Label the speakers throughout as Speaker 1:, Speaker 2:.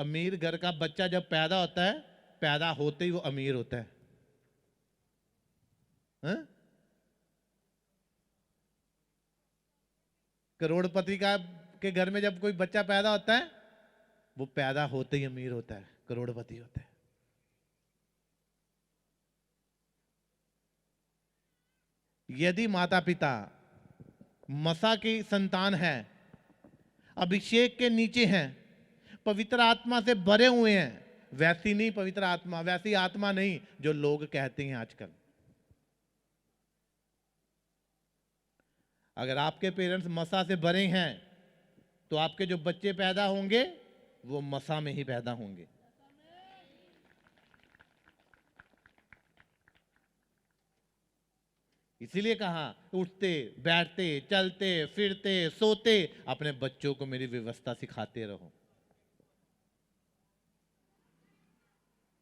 Speaker 1: अमीर घर का बच्चा जब पैदा होता है, पैदा होते ही वो अमीर होता है। हा? करोड़पति का के घर में जब कोई बच्चा पैदा होता है, वो पैदा होते ही अमीर होता है, करोड़पति होता है। यदि माता पिता मसा की संतान है, अभिषेक के नीचे हैं, पवित्र आत्मा से भरे हुए हैं, वैसी नहीं पवित्र आत्मा, वैसी आत्मा नहीं जो लोग कहते हैं आजकल। अगर आपके पेरेंट्स मसा से भरे हैं तो आपके जो बच्चे पैदा होंगे वो मसा में ही पैदा होंगे। इसीलिए कहा, उठते बैठते चलते फिरते सोते अपने बच्चों को मेरी व्यवस्था सिखाते रहो।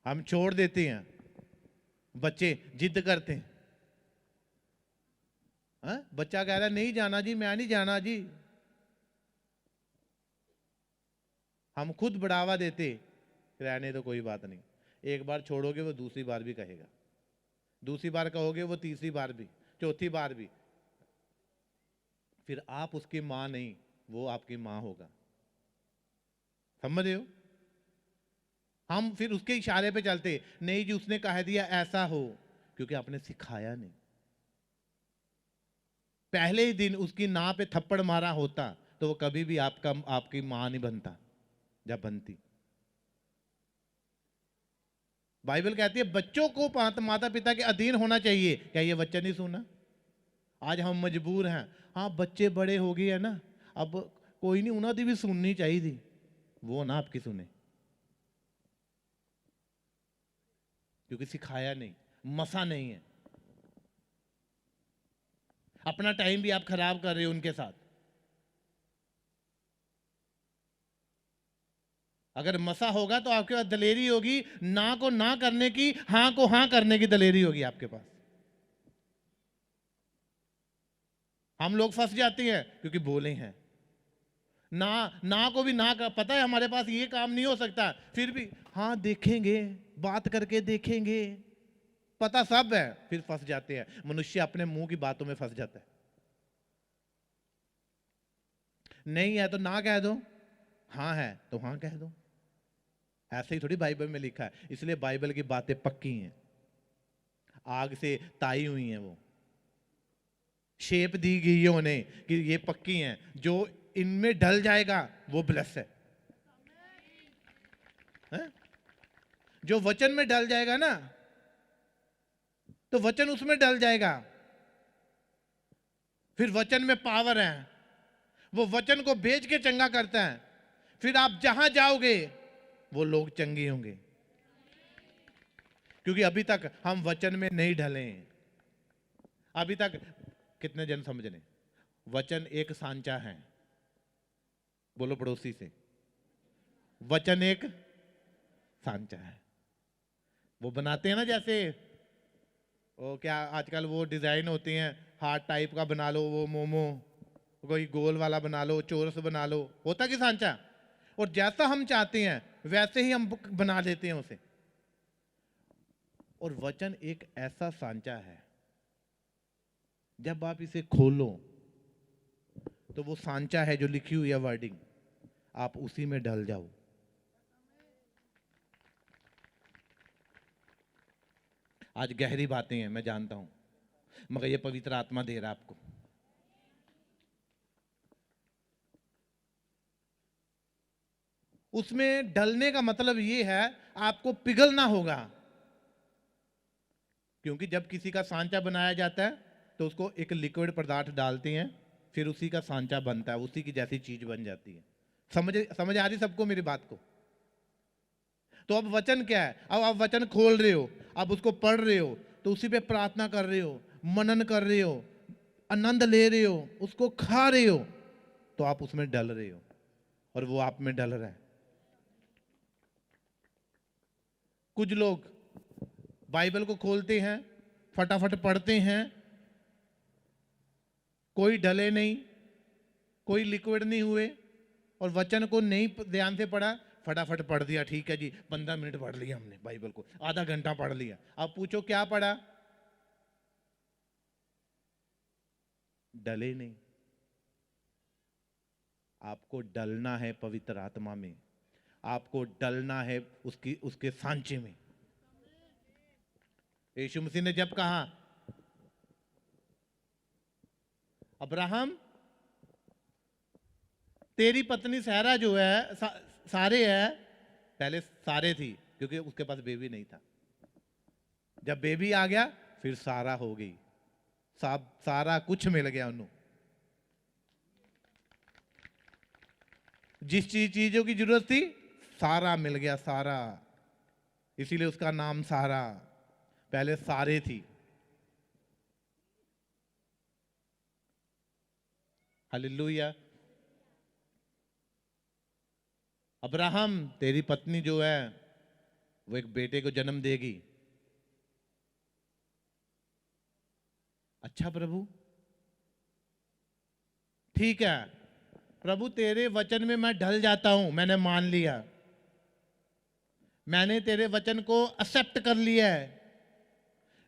Speaker 1: हम छोड़ देते हैं, बच्चे जिद करते हैं। बच्चा कह रहा है नहीं जाना जी, मैं नहीं जाना जी, हम खुद बढ़ावा देते, रहने तो कोई बात नहीं, एक बार छोड़ोगे वो दूसरी बार भी कहेगा, दूसरी बार कहोगे वो तीसरी बार भी, चौथी बार भी, फिर आप उसकी मां नहीं, वो आपकी मां होगा। समझ रहे हो? हम फिर उसके इशारे पे चलते, नहीं जी उसने कह दिया ऐसा हो, क्योंकि आपने सिखाया नहीं। पहले ही दिन उसकी नाक पे थप्पड़ मारा होता तो वो कभी भी आपकी मां नहीं बनता जब बनती। बाइबल कहती है बच्चों को माता पिता के अधीन होना चाहिए। क्या ये वचन नहीं सुना? आज हम मजबूर हैं, हाँ बच्चे बड़े हो गए हैं ना, अब कोई नहीं, उन्होंने भी सुननी चाहिए थी, वो ना आपकी सुने, क्योंकि सिखाया नहीं, मसा नहीं है। अपना टाइम भी आप खराब कर रहे हो उनके साथ। अगर मसा होगा तो आपके पास दलेरी होगी, ना को ना करने की, हां को हां करने की दलेरी होगी आपके पास। हम लोग फंस जाते हैं क्योंकि बोले हैं ना, ना को भी ना कर, पता है हमारे पास ये काम नहीं हो सकता, फिर भी हाँ देखेंगे, बात करके देखेंगे, पता सब है, फिर फंस जाते हैं। मनुष्य अपने मुंह की बातों में फंस जाता है। नहीं है तो ना कह दो, हाँ है तो हाँ कह दो, ऐसे ही थोड़ी बाइबल में लिखा है। इसलिए बाइबल की बातें पक्की हैं, आग से ताई हुई हैं, वो शेप दी गई है उन्हें कि ये पक्की हैं, जो इनमें ढल जाएगा वो ब्लेस है। जो वचन में ढल जाएगा ना, तो वचन उसमें ढल जाएगा, फिर वचन में पावर है, वो वचन को बेच के चंगा करता है, फिर आप जहां जाओगे वो लोग चंगे होंगे, क्योंकि अभी तक हम वचन में नहीं ढले। अभी तक कितने जन समझ रहे? वचन एक सांचा है, बोलो पड़ोसी से, वचन एक सांचा है। वो बनाते हैं ना, जैसे वो क्या आजकल वो डिजाइन होती हैं, हार्ट टाइप का बना लो, वो मोमो, कोई गोल वाला बना लो, चोरस बना लो, होता कि सांचा, और जैसा हम चाहते हैं वैसे ही हम बना देते हैं उसे। और वचन एक ऐसा सांचा है, जब आप इसे खोलो तो वो सांचा है जो लिखी हुई है वर्डिंग, आप उसी में ढल जाओ। आज गहरी बातें हैं मैं जानता हूं, मगर ये पवित्र आत्मा दे रहा आपको। उसमें ढलने का मतलब ये है आपको पिघलना होगा, क्योंकि जब किसी का सांचा बनाया जाता है तो उसको एक लिक्विड पदार्थ डालते हैं, फिर उसी का सांचा बनता है, उसी की जैसी चीज बन जाती है। समझ आ रही सबको मेरी बात को? तो अब वचन क्या है? अब आप वचन खोल रहे हो, अब उसको पढ़ रहे हो, तो उसी पे प्रार्थना कर रहे हो, मनन कर रहे हो, आनंद ले रहे हो, उसको खा रहे हो, तो आप उसमें डल रहे हो और वो आप में डल रहा है। कुछ लोग बाइबल को खोलते हैं, फटाफट पढ़ते हैं, कोई डले नहीं, कोई लिक्विड नहीं हुए, और वचन को नहीं ध्यान से पढ़ा, फटाफट पढ़ दिया, ठीक है जी, 15 मिनट पढ़ लिया हमने बाइबल को, आधा घंटा पढ़ लिया। अब पूछो क्या पढ़ा? डले नहीं। आपको डलना है पवित्र आत्मा में, आपको डलना है उसके सांचे में। यीशु मसीह ने जब कहा अब्राहम तेरी पत्नी सहरा जो है सारे है, पहले सारे थी क्योंकि उसके पास बेबी नहीं था, जब बेबी आ गया फिर सारा हो गई, सारा कुछ मिल गया उन्होंने। जिस चीजों की जरूरत थी सारा मिल गया, सारा, इसीलिए उसका नाम सारा, पहले सारे थी। हालेलुया। अब्राहम तेरी पत्नी जो है वो एक बेटे को जन्म देगी। अच्छा प्रभु, ठीक है प्रभु, तेरे वचन में मैं ढल जाता हूं, मैंने मान लिया, मैंने तेरे वचन को एक्सेप्ट कर लिया है,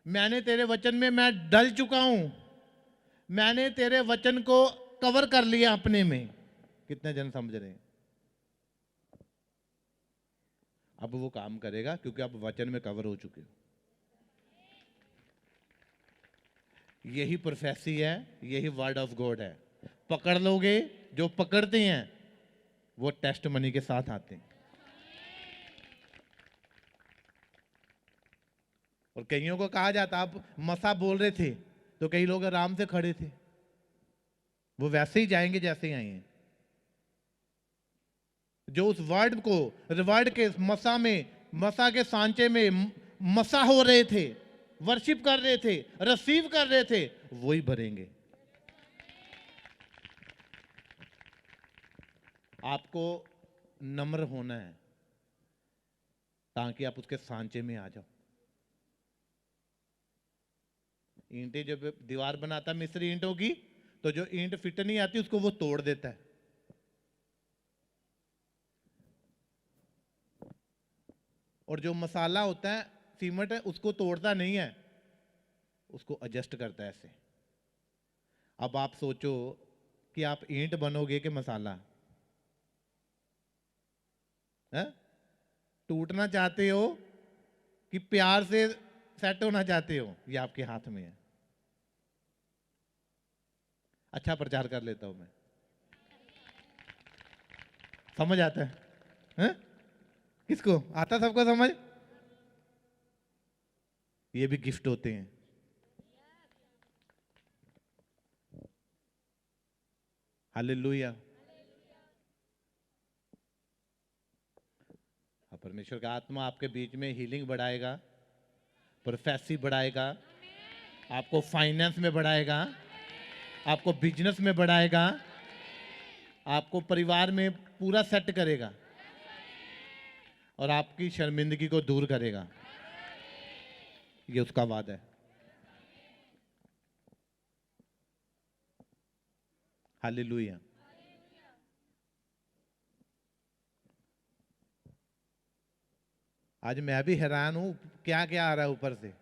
Speaker 1: मैंने तेरे वचन में मैं डल चुका हूं, मैंने तेरे वचन को कवर कर लिया अपने में। कितने जन समझ रहे हैं? अब वो काम करेगा क्योंकि आप वचन में कवर हो चुके हो। यही प्रोफेसी है, यही वर्ड ऑफ गॉड है। पकड़ लोगे, जो पकड़ते हैं वो टेस्ट मनी के साथ आते हैं। और कईयों को कहा जाता, आप मसा बोल रहे थे तो कई लोग आराम से खड़े थे, वो वैसे ही जाएंगे जैसे ही आए हैं। जो उस वर्ड को, वर्ड के मसा में, मसा के सांचे में मसा हो रहे थे, वर्शिप कर रहे थे, रिसीव कर रहे थे, वही भरेंगे। आपको नम्र होना है ताकि आप उसके सांचे में आ जाओ। ईंटें जब दीवार बनाता मिस्त्री ईंटों की, तो जो ईंट फिट नहीं आती उसको वो तोड़ देता है। और जो मसाला होता है, सीमेंट है, उसको तोड़ता नहीं है, उसको एडजस्ट करता है ऐसे। अब आप सोचो कि आप ईंट बनोगे कि मसाला? है? टूटना चाहते हो कि प्यार से सेट होना चाहते हो? ये आपके हाथ में है। अच्छा प्रचार कर लेता हूं मैं, समझ आता है? किसको आता? सबको समझ? ये भी गिफ्ट होते हैं। हालेलुया। परमेश्वर का आत्मा आपके बीच में हीलिंग बढ़ाएगा, प्रोफेसी बढ़ाएगा, आपको फाइनेंस में बढ़ाएगा, आपको बिजनेस में बढ़ाएगा, आपको परिवार में पूरा सेट करेगा और आपकी शर्मिंदगी को दूर करेगा। ये उसका वादा है। हालेलुया। आज मैं भी हैरान हूं, क्या क्या आ रहा है ऊपर से।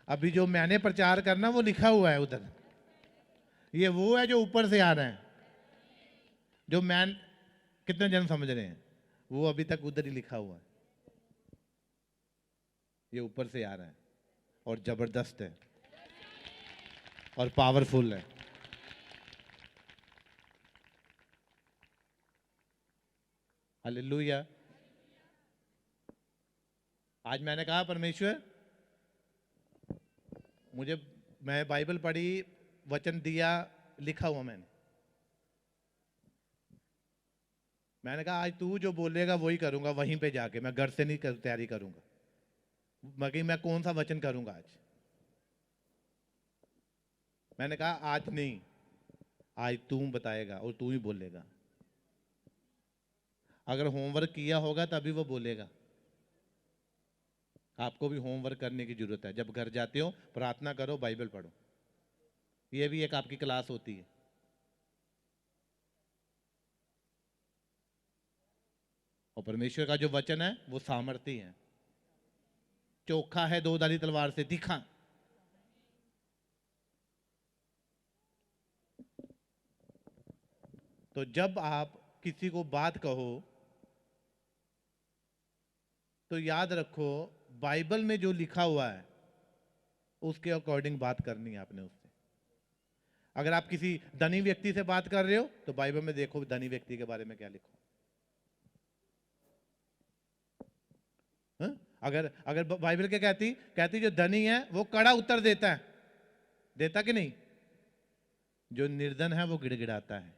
Speaker 1: अभी जो मैंने प्रचार करना वो लिखा हुआ है उधर, ये वो है जो ऊपर से आ रहा है। जो मैन, कितने जन समझ रहे हैं? वो अभी तक उधर ही लिखा हुआ है, ये ऊपर से आ रहा है और जबरदस्त है और पावरफुल है। हालेलुया। आज मैंने कहा परमेश्वर मुझे, मैं बाइबल पढ़ी, वचन दिया, लिखा हुआ मैंने कहा आज तू जो बोलेगा वही करूंगा, वहीं पे जाके, मैं घर से नहीं तैयारी करूंगा, बाकी मैं कौन सा वचन करूंगा आज। मैंने कहा आज नहीं, आज तू बताएगा और तू ही बोलेगा। अगर होमवर्क किया होगा तभी वो बोलेगा। आपको भी होमवर्क करने की जरूरत है। जब घर जाते हो प्रार्थना करो, बाइबल पढ़ो, ये भी एक आपकी क्लास होती है। और परमेश्वर का जो वचन है वो सामर्थी है, चोखा है, दो धारी तलवार से तीखा। तो जब आप किसी को बात कहो तो याद रखो बाइबल में जो लिखा हुआ है उसके अकॉर्डिंग बात करनी है आपने उससे। अगर आप किसी धनी व्यक्ति से बात कर रहे हो तो बाइबल में देखो धनी व्यक्ति के बारे में क्या लिखो। अगर अगर बाइबल क्या कहती जो धनी है वो कड़ा उत्तर देता है, देता कि नहीं? जो निर्धन है वो गिड़गिड़ाता है।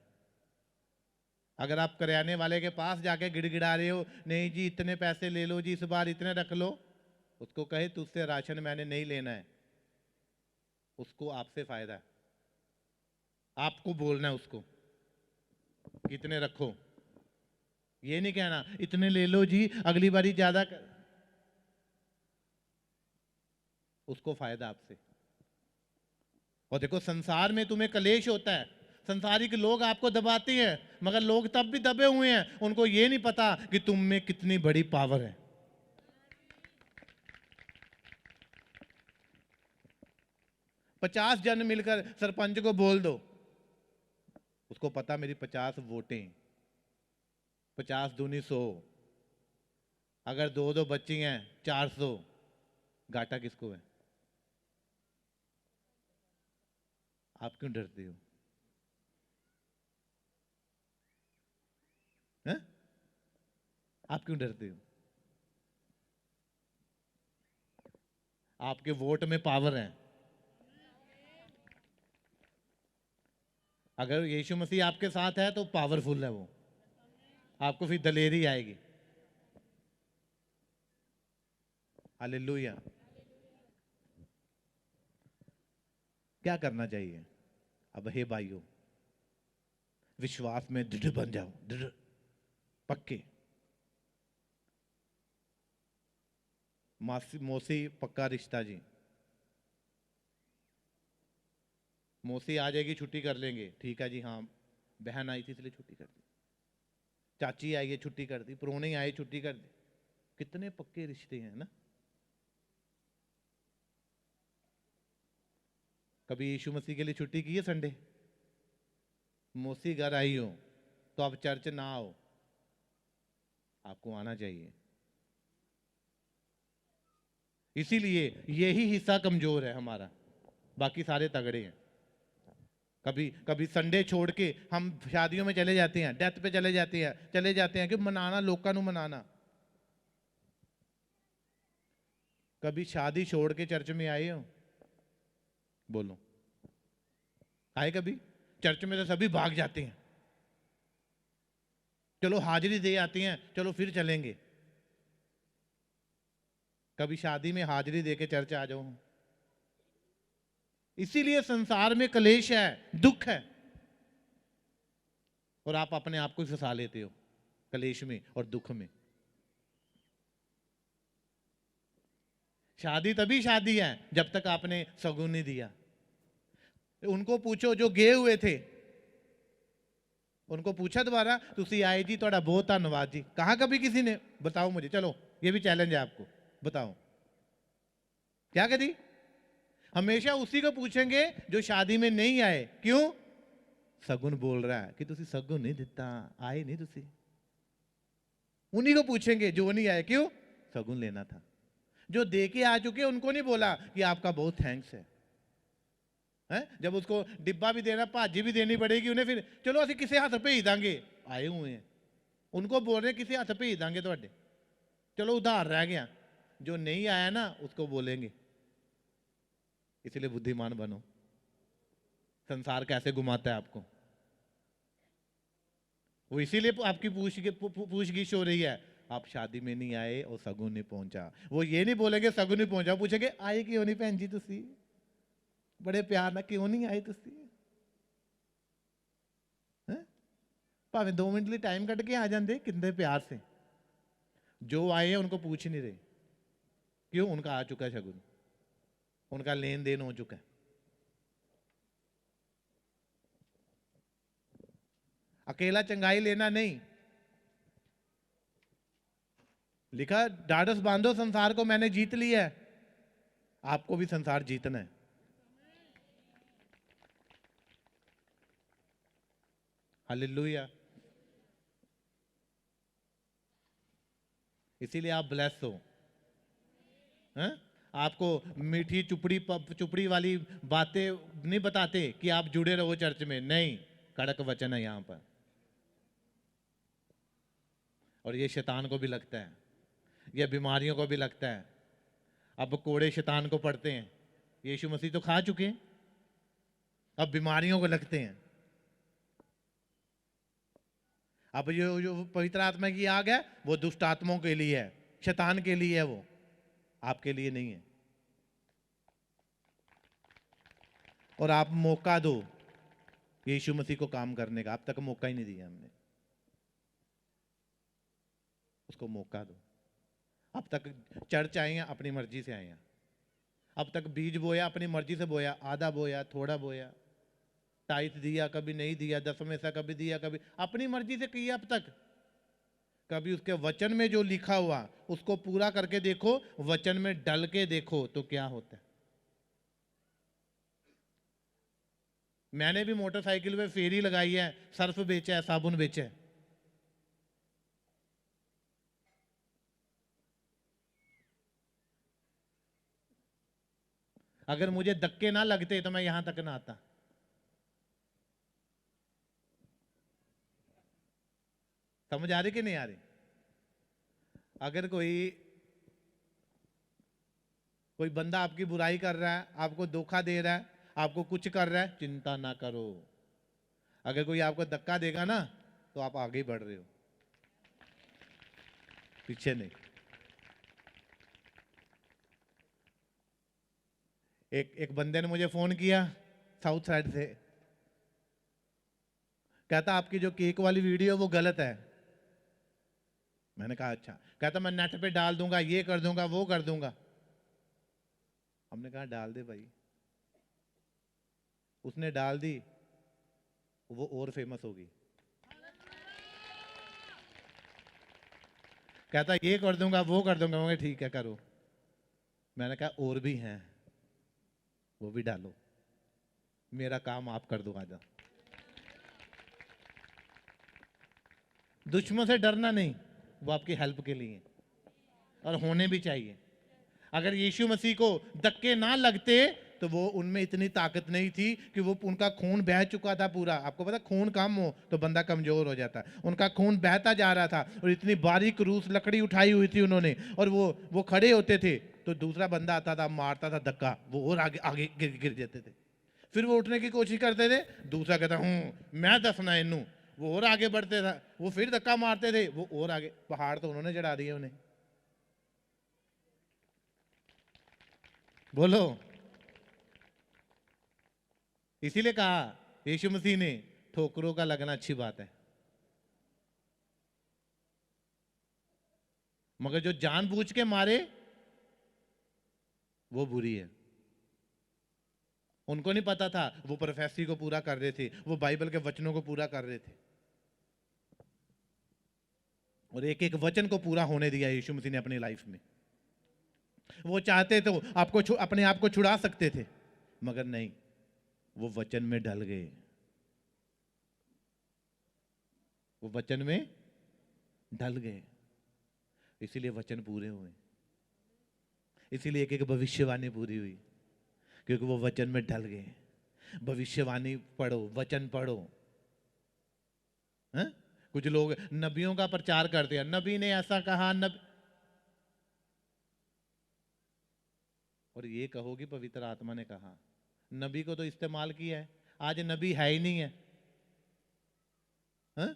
Speaker 1: अगर आप करियाने वाले के पास जाके गिड़गिड़ा रहे हो, नहीं जी इतने पैसे ले लो जी, इस बार इतने रख लो, उसको कहे तुझसे राशन मैंने नहीं लेना है, उसको आपसे फायदा है, आपको बोलना है उसको कितने रखो। ये नहीं कहना इतने ले लो जी अगली बारी ज्यादा कर। उसको फायदा आपसे। और देखो संसार में तुम्हें कलेश होता है, संसारिक लोग आपको दबाते हैं, मगर लोग तब भी दबे हुए हैं, उनको ये नहीं पता कि तुम में कितनी बड़ी पावर है। पचास जन मिलकर सरपंच को बोल दो, उसको पता मेरी 50 वोटें, 50 दूनी 100, अगर दो दो बच्ची हैं 400, घाटा किसको है? आप क्यों डरते हो? है? आप क्यों डरते हो? आपके वोट में पावर है। अगर यीशु मसीह आपके साथ है तो पावरफुल है वो, आपको फिर दलेरी आएगी। हालेलुया। क्या करना चाहिए? अब हे भाइयों, विश्वास में दृढ़ बन जाओ, दृढ़ पक्के। मौसी पक्का रिश्ता जी, मौसी आ जाएगी छुट्टी कर लेंगे, ठीक है जी, हाँ बहन आई थी इसलिए छुट्टी कर दी, चाची आई है छुट्टी कर दी, प्रोने आए छुट्टी कर दी। कितने पक्के रिश्ते हैं ना। कभी यीशु मसीह के लिए छुट्टी की है संडे? मौसी घर आई हो तो आप चर्च ना आओ, आपको आना चाहिए। इसीलिए यही हिस्सा कमजोर है हमारा, बाकी सारे तगड़े हैं। कभी कभी संडे छोड़ के हम शादियों में चले जाते हैं, डेथ पे चले जाते हैं कि मनाना, लोगों को मनाना। कभी शादी छोड़ के चर्च में आए हो? बोलो, आए कभी? चर्च में तो सभी भाग जाते हैं, चलो हाजिरी दे आती हैं, चलो फिर चलेंगे। कभी शादी में हाजिरी दे के चर्च आ जाओ। इसीलिए संसार में कलेश है, दुख है, और आप अपने आप को फंसा लेते हो कलेश में और दुख में। शादी तभी शादी है जब तक आपने सगुन नहीं दिया। उनको पूछो जो गए हुए थे, उनको पूछा दोबारा, तुसी आए जी, थोड़ा बहुत धन्यवाद जी, कहा कभी किसी ने? बताओ मुझे, चलो ये भी चैलेंज है आपको, बताओ क्या करी? हमेशा उसी को पूछेंगे जो शादी में नहीं आए। क्यों? सगुन बोल रहा है कि तुसी सगुन नहीं दिता, आए नहीं तुसी। उन्हीं को पूछेंगे जो नहीं आए। क्यों? सगुन लेना था। जो दे के आ चुके उनको नहीं बोला कि आपका बहुत थैंक्स है, हैं? जब उसको डिब्बा भी देना, भाजी भी देनी पड़ेगी उन्हें, फिर चलो असं किसी हाथ भेज देंगे, आए हुए हैं, उनको बोल रहे किसी हाथ भेज देंगे थोड़े, चलो उधार रह गया। जो नहीं आया ना उसको बोलेंगे। इसलिए बुद्धिमान बनो। संसार कैसे घुमाता है आपको, वो इसीलिए आपकी पूछगिछ हो रही है। आप शादी में नहीं आए और सगुन नहीं पहुंचा, वो ये नहीं बोलेंगे सगुन नहीं पहुंचा, पूछेंगे आए क्यों नहीं भैन जी, तुसी बड़े प्यार ना क्यों नहीं आए तुसी? भावे 2 मिनट लिए टाइम कट के आ जाते कितने प्यार से। जो आए हैं उनको पूछ नहीं रहे। क्यों? उनका आ चुका है शगुन, उनका लेन देन हो चुका है। अकेला चंगाई लेना नहीं, लिखा, ढाढ़स बांधो, संसार को मैंने जीत लिया है। आपको भी संसार जीतना है। हालेलुया। इसीलिए आप ब्लेस हो। हैं? आपको मीठी चुपड़ी वाली बातें नहीं बताते कि आप जुड़े रहो चर्च में, नहीं, कड़क वचन है यहां पर। और ये शैतान को भी लगता है, ये बीमारियों को भी लगता है। अब कोड़े शैतान को पड़ते हैं, यीशु मसीह तो खा चुके हैं, अब बीमारियों को लगते हैं। अब जो पवित्र आत्मा की आग है वो दुष्ट आत्माओं के लिए है, शैतान के लिए है, वो आपके लिए नहीं है। और आप मौका दो यीशु मसीह को काम करने का। अब तक मौका ही नहीं दिया हमने, उसको मौका दो। अब तक चर्च आए हैं, अपनी मर्जी से आए हैं। अब तक बीज बोया, अपनी मर्जी से बोया, आधा बोया, थोड़ा बोया, टाइट दिया, कभी नहीं दिया, दसवें से कभी दिया, कभी अपनी मर्जी से किया अब तक। कभी उसके वचन में जो लिखा हुआ उसको पूरा करके देखो, वचन में डल के देखो तो क्या होता है। मैंने भी मोटरसाइकिल पे फेरी लगाई है, सर्फ बेचा है, साबुन बेचा है। अगर मुझे धक्के ना लगते तो मैं यहां तक ना आता। समझ आ रही कि नहीं आ रही? अगर कोई बंदा आपकी बुराई कर रहा है, आपको धोखा दे रहा है, आपको कुछ कर रहा है, चिंता ना करो। अगर कोई आपको धक्का देगा ना तो आप आगे बढ़ रहे हो, पीछे नहीं। एक बंदे ने मुझे फोन किया साउथ साइड से, कहता आपकी जो केक वाली वीडियो वो गलत है। मैंने कहा अच्छा। कहता मैं नेट पे डाल दूंगा, ये कर दूंगा, वो कर दूंगा। हमने कहा डाल दे भाई। उसने डाल दी, वो और फेमस होगी। कहता ये कर दूंगा, वो कर दूंगा। मैं ठीक है करो। मैंने कहा और भी हैं, वो भी डालो, मेरा काम आप कर दो। आजा। दुश्मन से डरना नहीं, वो आपकी हेल्प के लिए और होने भी चाहिए। अगर यीशु मसीह को धक्के ना लगते तो वो उनमें इतनी ताकत नहीं थी कि वो, उनका खून बह चुका था पूरा। आपको पता, खून कम हो तो बंदा कमजोर हो जाता है। उनका खून बहता जा रहा था और इतनी बारीक रूस लकड़ी उठाई हुई थी उन्होंने, और वो खड़े होते थे तो दूसरा बंदा आता था, मारता था धक्का, वो और आगे आगे गिर जाते थे। फिर वो उठने की कोशिश करते थे, दूसरा कहता मैं दसना इनू, वो और आगे बढ़ते था। वो फिर धक्का मारते थे, वो और आगे। पहाड़ तो उन्होंने चढ़ा दिए उन्हें। बोलो। इसीलिए कहा यीशु मसीह ने, ठोकरों का लगना अच्छी बात है, मगर जो जानबूझ के मारे वो बुरी है। उनको नहीं पता था वो प्रोफेसी को पूरा कर रहे थे, वो बाइबल के वचनों को पूरा कर रहे थे, और एक एक वचन को पूरा होने दिया यीशु मसीह ने अपनी लाइफ में। वो चाहते तो आपको अपने आप को छुड़ा सकते थे, मगर नहीं, वो वचन में ढल गए, वो वचन में ढल गए। इसीलिए वचन पूरे हुए, इसीलिए एक एक भविष्यवाणी पूरी हुई, क्योंकि वो वचन में ढल गए। भविष्यवाणी पढ़ो, वचन पढ़ो। है? कुछ लोग नबियों का प्रचार करते हैं, नबी ने ऐसा कहा, और ये कहो कि पवित्र आत्मा ने कहा। नबी को तो इस्तेमाल किया है, आज नबी है ही नहीं है। हा?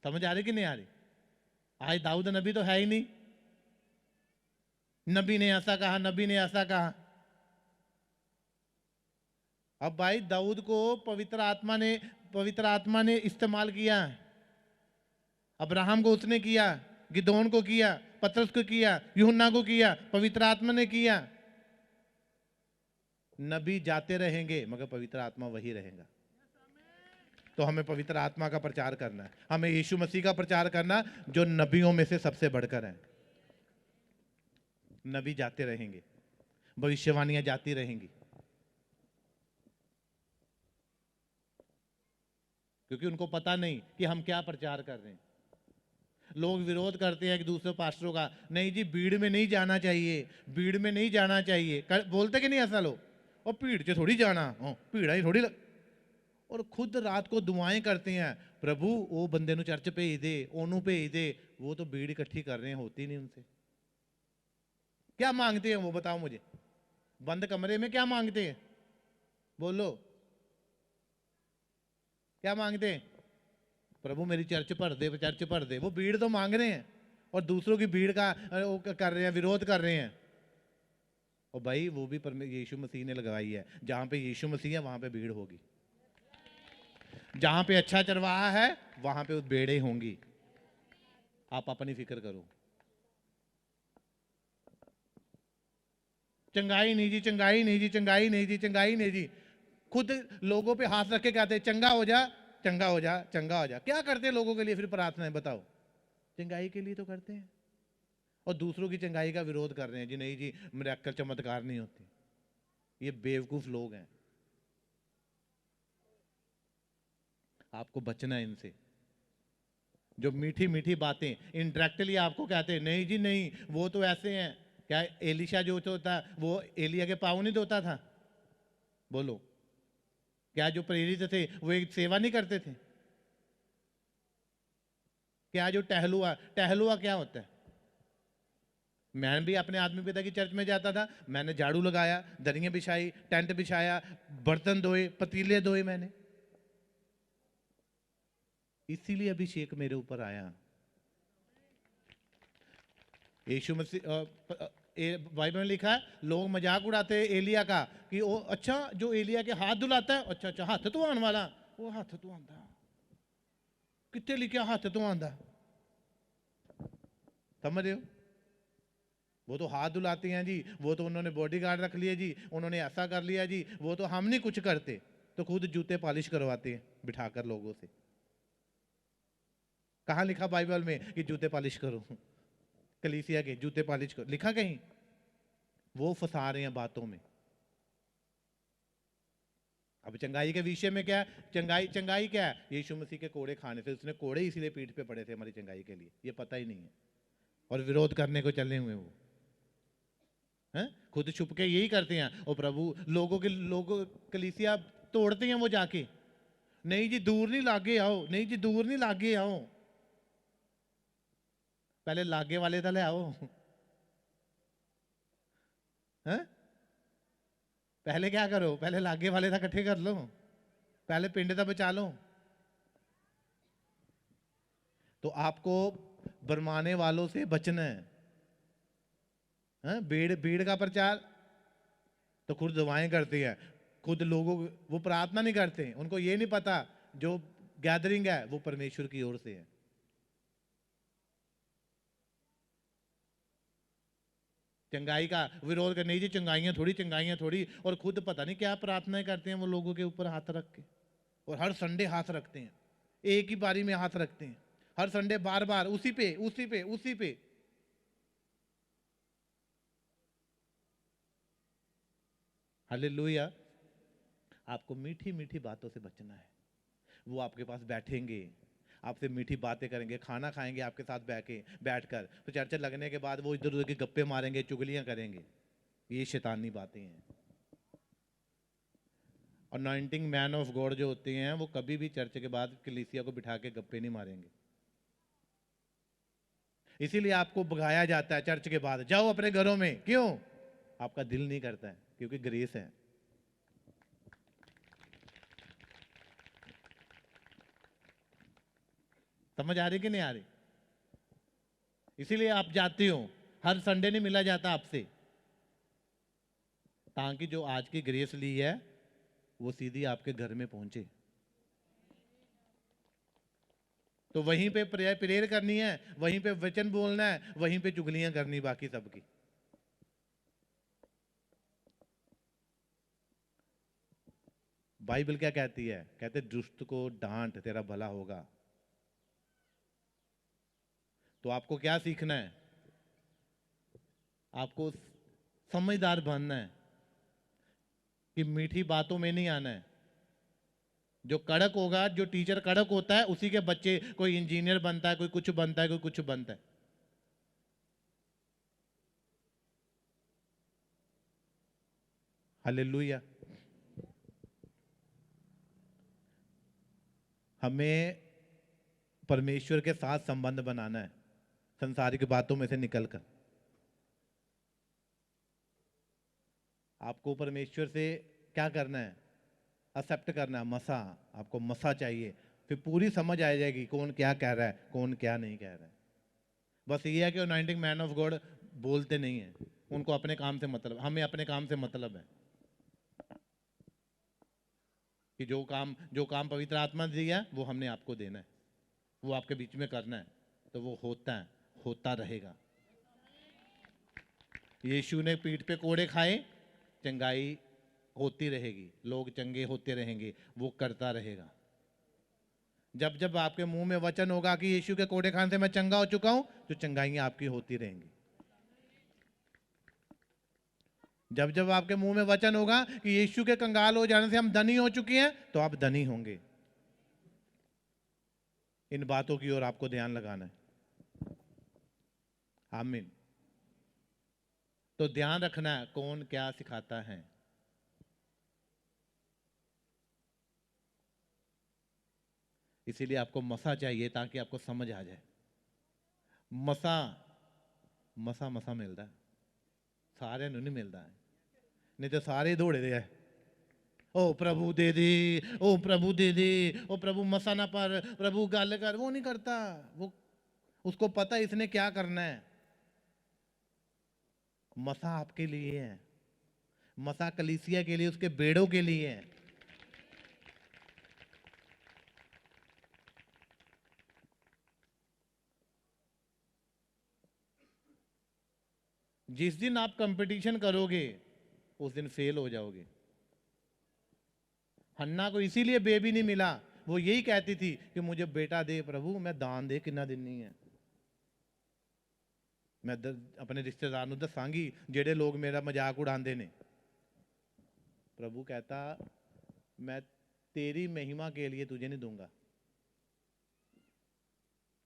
Speaker 1: समझ आ रही कि नहीं आ रही? आज दाऊद नबी तो है ही नहीं। नबी ने ऐसा कहा, नबी ने ऐसा कहा। अब भाई दाऊद को पवित्र आत्मा ने इस्तेमाल किया। अब्राहम को उसने किया, गिदोन को किया, पतरस को किया, यूहन्ना को किया, पवित्र आत्मा ने किया। नबी जाते रहेंगे मगर पवित्र आत्मा वही रहेगा। तो हमें पवित्र आत्मा का प्रचार करना है, हमें यीशु मसीह का प्रचार करना, जो नबियों में से सबसे बढ़कर है। नबी जाते रहेंगे, भविष्यवाणियां जाती रहेंगी, क्योंकि उनको पता नहीं कि हम क्या प्रचार कर रहे हैं। लोग विरोध करते हैं कि दूसरे पास्टरों का, नहीं जी भीड़ में नहीं जाना चाहिए, भीड़ में नहीं जाना चाहिए, बोलते कि नहीं ऐसा लोग, और भीड़ से थोड़ी जाना, भीड़ा ही थोड़ी और खुद रात को दुआएं करते हैं, प्रभु वो बंदे नु चर्च भेज दे, ओनू भेज दे, वो तो भीड़ इकट्ठी कर रहे हैं, होती नहीं उनसे। क्या मांगते हैं वो, बताओ मुझे, बंद कमरे में क्या मांगते हैं, बोलो क्या मांगते हैं? प्रभु मेरी चर्च भर दे, चर्च भर दे। वो भीड़ तो मांग रहे हैं और दूसरों की भीड़ का वो कर रहे हैं, विरोध कर रहे हैं। और भाई वो भी यीशु मसीह ने लगाई है, जहां पे यीशु मसीह है वहां पे भीड़ होगी, जहां पे अच्छा चरवाहा है वहां पे भेड़ें होंगी। आप अपनी फिक्र करो। चंगाई नहीं जी, चंगाई नहीं जी, चंगाई नहीं जी, चंगाई नहीं जी। खुद लोगों पे हाथ रख के कहते हैं चंगा हो जा, चंगा हो जा, चंगा हो जा। क्या करते हैं लोगों के लिए फिर प्रार्थनाएं, बताओ? चंगाई के लिए तो करते हैं, और दूसरों की चंगाई का विरोध कर रहे हैं जी, नहीं जी मिरेकल चमत्कार नहीं होते। ये बेवकूफ लोग हैं, आपको बचना है इनसे। जो मीठी मीठी बातें इंडायरेक्टली आपको कहते हैं, नहीं जी नहीं वो तो ऐसे हैं। क्या एलिशा जो होता वो एलिया के पाँव नहीं धोता था? बोलो, क्या जो प्रेरित थे वो एक सेवा नहीं करते थे? क्या जो टहलुआ, टहलुआ क्या होता है? मैं भी अपने आदमी पिता की चर्च में जाता था, मैंने झाड़ू लगाया, दरियां बिछाई, टेंट बिछाया, बर्तन धोए, पतीले धोए मैंने, इसीलिए अभिषेक मेरे ऊपर आया। यीशु मसीह बाइबल में लिखा है, लोग मजाक उड़ाते हैं एलिया का कि वो अच्छा जो एलिया के हाथ धुलाता है, अच्छा अच्छा हाथ तो आने वाला, वो हाथ तो आंदा, कितने लिखा हाथ तो आंदा, समझ रहे हो? वो तो हाथ धुलाते हैं जी, वो तो उन्होंने बॉडीगार्ड रख लिया जी, उन्होंने ऐसा कर लिया जी, वो तो हम नहीं कुछ करते, तो खुद जूते पॉलिश करवाते हैं बिठाकर लोगों से। कहाँ लिखा बाइबल में कि जूते पॉलिश करो? कलीसिया के जूते पॉलिश करो लिखा कहीं? वो फंसा रहे हैं बातों में। अब चंगाई के विषय में क्या है? चंगाई, चंगाई क्या है? यीशु मसीह के कोड़े खाने से, उसने कोड़े इसीलिए पीठ पे पड़े थे हमारी चंगाई के लिए, ये पता ही नहीं है, और विरोध करने को चले हुए वो हैं, खुद छुप के यही करते हैं। और प्रभु लोगों कलीसिया तोड़ते हैं वो जाके, नहीं जी दूर नहीं लागे आओ, नहीं जी दूर नहीं लागे आओ, पहले लागे वाले तो ले आओ, हैं? पहले क्या करो, पहले लागे वाले था इकट्ठे कर लो, पहले पिंड था बचा लो। तो आपको बरमाने वालों से बचना है, भीड़ भीड़ का प्रचार तो खुद दवाएं करती है, खुद लोगों वो प्रार्थना नहीं करते, उनको ये नहीं पता जो गैदरिंग है वो परमेश्वर की ओर से है। चंगाई का विरोध कर, नहीं जी चंगाइयां थोड़ी, चंगाइयां थोड़ी, और खुद पता नहीं क्या प्रार्थनाएं करते हैं वो लोगों के ऊपर हाथ रख के, और हर संडे हाथ रखते हैं, एक ही बारी में हाथ रखते हैं, हर संडे बार बार उसी पे उसी पे उसी पे। हालेलुया। आपको मीठी मीठी बातों से बचना है। वो आपके पास बैठेंगे, आपसे मीठी बातें करेंगे, खाना खाएंगे आपके साथ बैठकर, तो चर्चा लगने के बाद वो इधर उधर के गप्पे मारेंगे, चुगलियां करेंगे। ये शैतानी बातें हैं। और अनॉइंटिंग मैन ऑफ गॉड जो होते हैं वो कभी भी चर्च के बाद कलीसिया को बिठा के गप्पे नहीं मारेंगे। इसीलिए आपको भगाया जाता है चर्च के बाद, जाओ अपने घरों में। क्यों? आपका दिल नहीं करता है, क्योंकि ग्रेस है। समझ आ रही कि नहीं आ रही? इसीलिए आप जाते हो, हर संडे नहीं मिला जाता आपसे, ताकि जो आज की ग्रेस ली है वो सीधी आपके घर में पहुंचे। तो वहीं पे प्रेयर करनी है, वहीं पे वचन बोलना है, वहीं पे चुगलियां करनी बाकी सबकी। बाइबल क्या कहती है? कहते दुष्ट को डांट, तेरा भला होगा। तो आपको क्या सीखना है? आपको समझदार बनना है कि मीठी बातों में नहीं आना है। जो कड़क होगा, जो टीचर कड़क होता है, उसी के बच्चे कोई इंजीनियर बनता है, कोई कुछ बनता है, कोई कुछ बनता है। हालेलुया। हमें परमेश्वर के साथ संबंध बनाना है, संसारिक बातों में से निकलकर। आपको परमेश्वर से क्या करना है? एक्सेप्ट करना है, मसा। आपको मसा चाहिए, फिर पूरी समझ आ जाएगी कौन क्या कह रहा है, कौन क्या नहीं कह रहा है। बस ये है कि अनॉइंटिंग मैन ऑफ गॉड बोलते नहीं है, उनको अपने काम से मतलब, हमें अपने काम से मतलब है कि जो काम पवित्र आत्मा ने दिया वो हमने आपको देना है, वो आपके बीच में करना है, तो वो होता है, होता रहेगा। यीशु ने पीठ पे कोड़े खाए, चंगाई होती रहेगी, लोग चंगे होते रहेंगे, वो करता रहेगा। जब जब आपके मुंह में वचन होगा कि यीशु के कोड़े खाने से मैं चंगा हो चुका हूं, तो चंगाइयां आपकी होती रहेंगी। जब जब आपके मुंह में वचन होगा कि यीशु के कंगाल हो जाने से हम धनी हो चुके हैं, तो आप धनी होंगे। इन बातों की ओर आपको ध्यान लगाना है। आमीन। तो ध्यान रखना है कौन क्या सिखाता है। इसीलिए आपको मसा चाहिए, ताकि आपको समझ आ जाए। मसा मसा मसा मिलता है, सारे नहीं मिलता है, नहीं तो सारे दौड़े दे है, ओ प्रभु दे दे, ओ प्रभु दे दे, ओ प्रभु मसा ना पर, प्रभु गाल कर। वो नहीं करता, वो उसको पता है इसने क्या करना है। मसा आपके लिए है, मसा कलीसिया के लिए, उसके बेड़ों के लिए है। जिस दिन आप कंपटीशन करोगे उस दिन फेल हो जाओगे। हन्ना को इसीलिए बेबी नहीं मिला, वो यही कहती थी कि मुझे बेटा दे प्रभु, मैं दान दे कितना दिन नहीं है। मैं अपने रिश्तेदार ਨੂੰ दसांगी जेडे लोग मेरा मजाक उड़ाते ने। प्रभु कहता मैं तेरी महिमा के लिए तुझे नहीं दूंगा।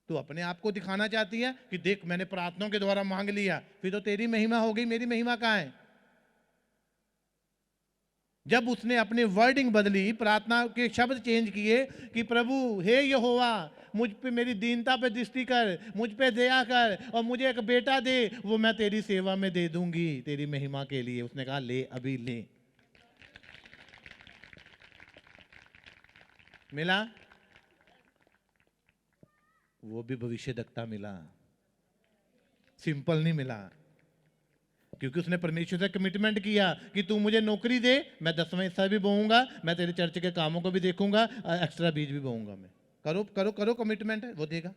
Speaker 1: तू अपने आप को दिखाना चाहती है कि देख मैंने प्रार्थनाओं के द्वारा मांग लिया, फिर तो तेरी महिमा हो गई, मेरी महिमा कहाँ है? जब उसने अपनी वर्डिंग बदली, प्रार्थना के शब्द चेंज किए कि प्रभु हे यहोवा मुझ पे, मेरी दीनता पे दृष्टि कर, मुझ पे दया कर और मुझे एक बेटा दे, वो मैं तेरी सेवा में दे दूंगी तेरी महिमा के लिए। उसने कहा ले, अभी ले। मिला, वो भी भविष्यद्वक्ता मिला, सिंपल नहीं मिला, क्योंकि उसने परमेश्वर से कमिटमेंट किया कि तू मुझे नौकरी दे, मैं 10वां हिस्सा भी बोऊंगा, मैं तेरे चर्च के कामों को भी देखूंगा, एक्स्ट्रा बीज भी बोऊंगा मैं। करो करो करो, कमिटमेंट है, वो देगा।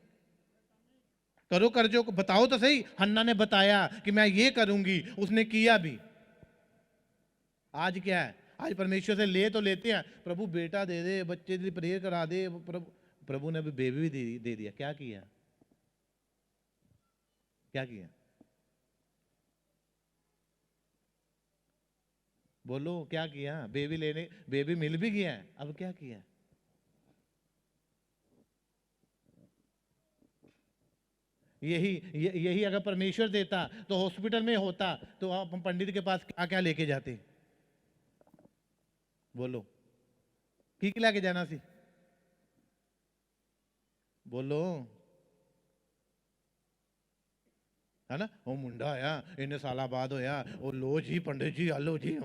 Speaker 1: करो कर जो, बताओ तो सही। हन्ना ने बताया कि मैं ये करूंगी, उसने किया भी। आज क्या है? आज परमेश्वर से ले तो लेते हैं, प्रभु बेटा दे दे, बच्चे की प्रेयर करा दे, प्रभु प्रभु ने अभी बेबी भी दे दिया। क्या किया? क्या किया? बोलो क्या किया? बेबी लेने, बेबी मिल भी गया है, अब क्या किया? यही अगर परमेश्वर देता तो हॉस्पिटल में होता, तो आप पंडित के पास क्या क्या लेके जाते? बोलो की लेके जाना सी? बोलो, है ना? वो मुंडा आया इन्ने साल बाद होया, वो लो जी पंडित जी, आलो जी।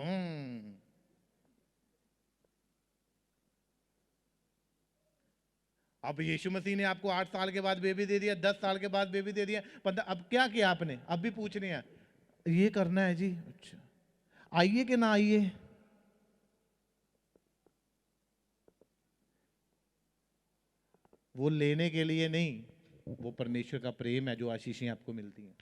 Speaker 1: अब यीशु मसीह ने आपको 8 साल के बाद बेबी दे दिया, 10 साल के बाद बेबी दे दिया, 15। अब क्या किया आपने? अब भी पूछ रहे हैं ये करना है जी, अच्छा आइए कि ना आइए? वो लेने के लिए नहीं, वो परमेश्वर का प्रेम है जो आशीषें आपको मिलती हैं।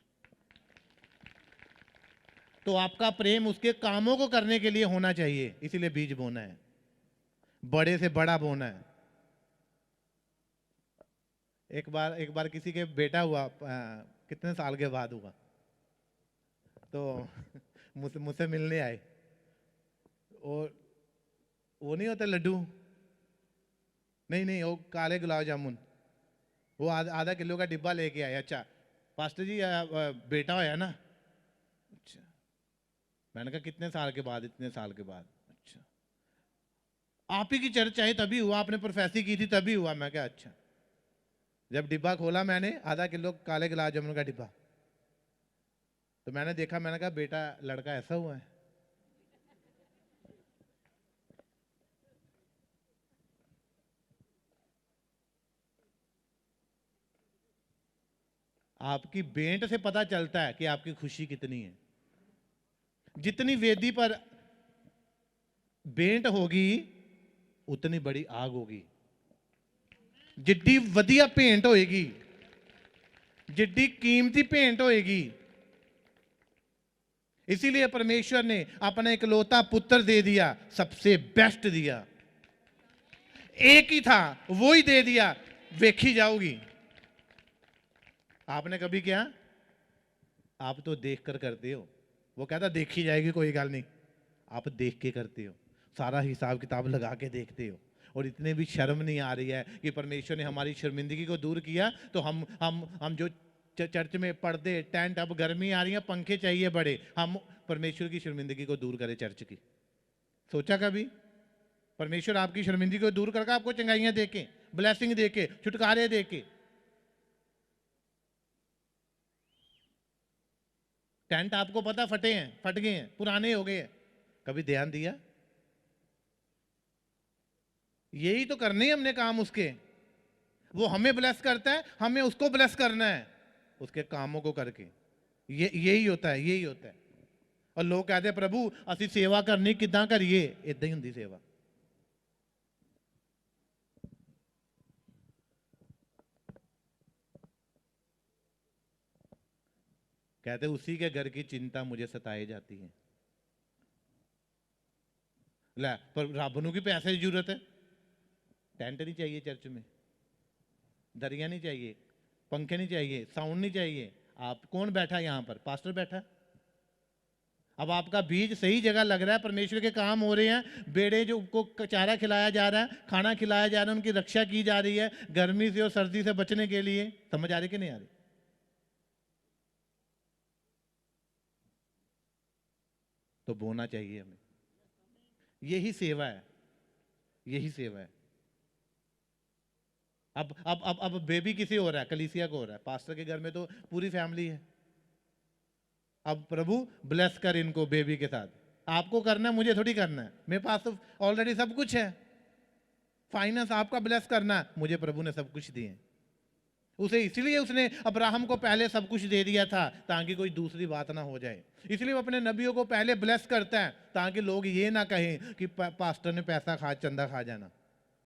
Speaker 1: तो आपका प्रेम उसके कामों को करने के लिए होना चाहिए, इसीलिए बीज बोना है। बड़े से बड़ा बोना है। एक बार किसी के बेटा हुआ, कितने साल के बाद हुआ, तो मुझसे मुझसे मिलने आए। और वो नहीं होते लड्डू, नहीं नहीं, वो काले गुलाब जामुन, वो आधा किलो का डिब्बा लेके आए। अच्छा पास्टर जी बेटा होया ना? अच्छा। मैंने कहा कितने साल के बाद? इतने साल के बाद। अच्छा, आप ही की चर्च आई तभी हुआ, आपने प्रोफेसी की थी तभी हुआ। मैं क्या? अच्छा। जब डिब्बा खोला मैंने, आधा किलो काले गुलाब जामुन का डिब्बा, तो मैंने देखा, मैंने कहा बेटा लड़का ऐसा हुआ है। आपकी भेंट से पता चलता है कि आपकी खुशी कितनी है। जितनी वेदी पर भेंट होगी उतनी बड़ी आग होगी। जिड्डी वधिया भेंट होएगी, जिड्डी कीमती भेंट होएगी। इसीलिए परमेश्वर ने अपना इकलौता पुत्र दे दिया, सबसे बेस्ट दिया। एक ही था, वो ही दे दिया, देखी जाओगी। आपने कभी क्या? आप तो देख कर करते हो, वो कहता देखी जाएगी कोई गल नहीं, आप देख के करते हो, सारा हिसाब किताब लगा के देखते हो। और इतने भी शर्म नहीं आ रही है कि परमेश्वर ने हमारी शर्मिंदगी को दूर किया, तो हम जो चर्च में पर्दे, टेंट, अब गर्मी आ रही है, पंखे चाहिए बड़े, हम परमेश्वर की शर्मिंदगी को दूर करें चर्च की। सोचा कभी? परमेश्वर आपकी शर्मिंदगी को दूर करके आपको चंगाइयां देके, ब्लेसिंग देके, छुटकारे देके। टेंट आपको पता फटे हैं, फट गए हैं, पुराने हो गए हैं, कभी ध्यान दिया? यही तो करने हमने काम उसके। वो हमें ब्लेस करता है, हमें उसको ब्लेस करना है उसके कामों को करके। यही होता है, यही होता है। और लोग कहते हैं प्रभु असि सेवा करनी किदां करिए? इदां ही हुंदी सेवा। कहते उसी के घर की चिंता मुझे सताई जाती है। ले पर रब नूं की पैसे की जरूरत है? टेंट नहीं चाहिए चर्च में, दरिया नहीं चाहिए, पंखे नहीं चाहिए, साउंड नहीं चाहिए। आप कौन बैठा है यहाँ पर? पास्टर बैठा है। अब आपका बीज सही जगह लग रहा है, परमेश्वर के काम हो रहे हैं, बेड़े जो को चारा खिलाया जा रहा है, खाना खिलाया जा रहा है, उनकी रक्षा की जा रही है गर्मी से और सर्दी से बचने के लिए। समझ आ रही कि नहीं आ रही? तो बोना चाहिए हमें। यही सेवा है, यही सेवा है। अब बेबी किसी हो रहा है, कलीसिया को हो रहा है, पास्टर के घर में तो पूरी फैमिली है। अब प्रभु ब्लेस कर इनको बेबी के साथ। आपको करना है, मुझे थोड़ी करना है, मेरे पास तो ऑलरेडी सब कुछ है। फाइनेंस आपका ब्लेस करना है, मुझे प्रभु ने सब कुछ दिए। उसे इसलिए उसने अब्राहम को पहले सब कुछ दे दिया था ताकि कोई दूसरी बात ना हो जाए। इसलिए वो अपने नबियों को पहले ब्लेस करता है ताकि लोग ये ना कहें कि पास्टर ने पैसा खा, चंदा खा जाना।